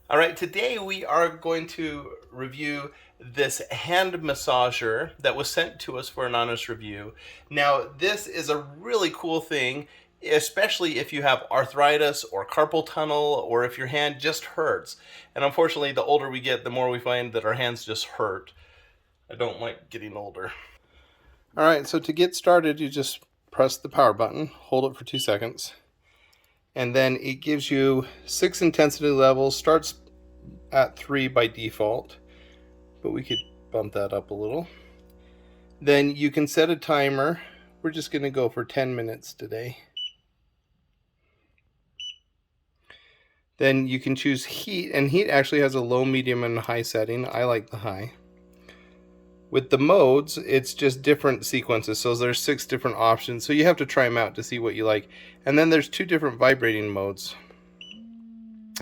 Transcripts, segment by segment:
All right, today we are going to review this hand massager that was sent to us for an honest review. Now, this is a really cool thing, especially if you have arthritis or carpal tunnel or if your hand just hurts. And unfortunately, the older we get, the more we find that our hands just hurt. I don't like getting older. All right, so to get started, you just press the power button, hold it for 2 seconds, and then it gives you 6 intensity levels. Starts at 3 by default, but we could bump that up a little. Then you can set a timer. We're just going to go for 10 minutes today. Then you can choose heat, and heat actually has a low, medium, and high setting. I like the high. With the modes, it's just different sequences, so there's 6 different options, so you have to try them out to see what you like. And then there's 2 different vibrating modes,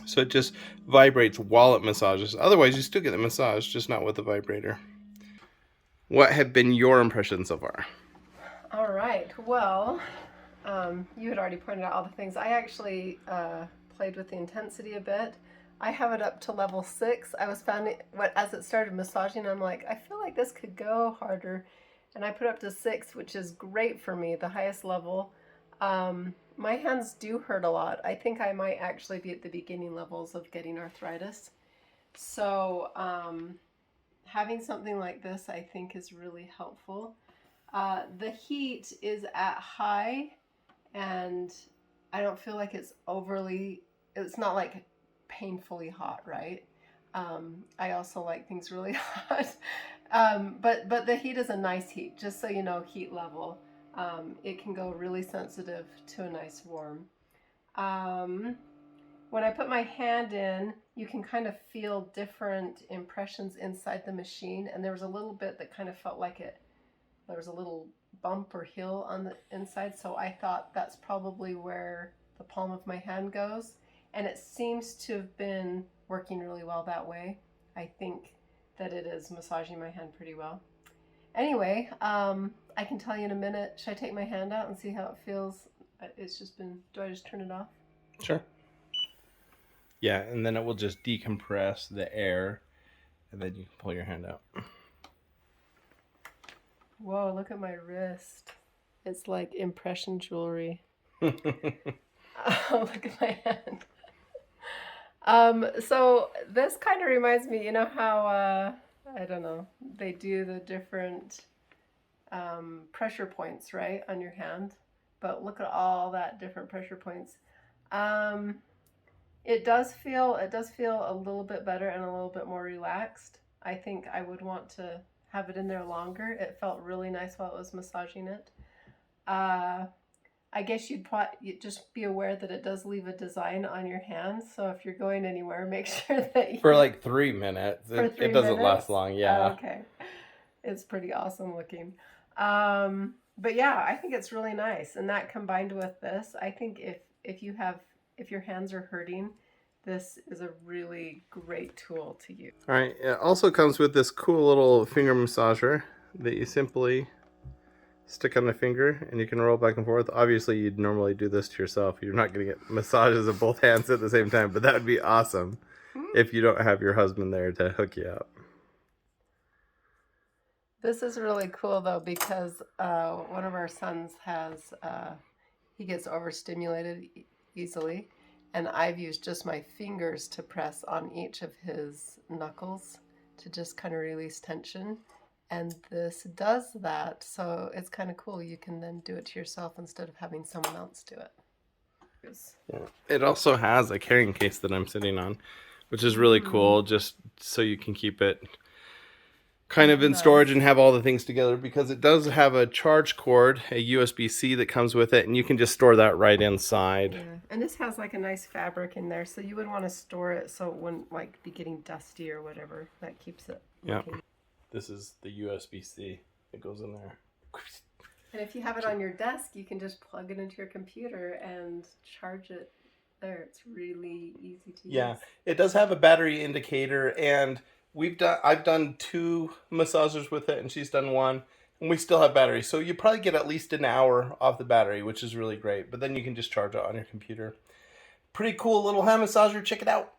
so it just vibrates while it massages. Otherwise, you still get the massage, just not with the vibrator. What have been your impressions so far? All right, well, you had already pointed out all the things. I actually played with the intensity a bit. I have it up to level 6. I was finding, as it started massaging, I'm like, I feel like this could go harder. And I put up to 6, which is great for me, the highest level. My hands do hurt a lot. I think I might actually be at the beginning levels of getting arthritis. So having something like this, I think, is really helpful. The heat is at high, and I don't feel like it's not like painfully hot, right? I also like things really hot. But the heat is a nice heat, just so you know, heat level. It can go really sensitive to a nice warm. When I put my hand in, you can kind of feel different impressions inside the machine, and there was a little bit that kind of felt like there was a little bump or hill on the inside, so I thought that's probably where the palm of my hand goes, and it seems to have been working really well that way. I think that it is massaging my hand pretty well. Anyway, I can tell you in a minute. Should I take my hand out and see how it feels? It's just been, do I just turn it off? Sure. Yeah, and then it will just decompress the air, and then you can pull your hand out. Whoa, look at my wrist. It's like impression jewelry. Oh, look at my hand. So this kind of reminds me, you know how, I don't know, they do the different pressure points, right, on your hand. But look at all that different pressure points. It does feel a little bit better and a little bit more relaxed. I think I would want to have it in there longer. It felt really nice while it was massaging it. I guess you'd just be aware that it does leave a design on your hands. So if you're going anywhere, make sure that for like 3 minutes. It doesn't last long. Yeah. Oh, okay. It's pretty awesome looking. But yeah, I think it's really nice. And that combined with this, I think if your hands are hurting, this is a really great tool to use. All right. It also comes with this cool little finger massager that you simply stick on the finger and you can roll back and forth. Obviously, you'd normally do this to yourself. You're not going to get massages of both hands at the same time, but that would be awesome if you don't have your husband there to hook you up. This is really cool though, because one of our sons he gets overstimulated easily, and I've used just my fingers to press on each of his knuckles to just kind of release tension. And this does that, so it's kind of cool. You can then do it to yourself instead of having someone else do it. Yeah. It also has a carrying case that I'm sitting on, which is really cool, just so you can keep it kind of in storage and have all the things together, because it does have a charge cord, a USB-C that comes with it, and you can just store that right inside. Yeah. And this has like a nice fabric in there, so you would want to store it so it wouldn't like be getting dusty or whatever. That keeps it looking. Yeah. This is the USB-C that goes in there. And if you have it on your desk, you can just plug it into your computer and charge it there. It's really easy to use. Yeah, it does have a battery indicator, and I've done 2 massages with it, and she's done 1, and we still have battery. So you probably get at least an hour off the battery, which is really great. But then you can just charge it on your computer. Pretty cool little hand massager. Check it out.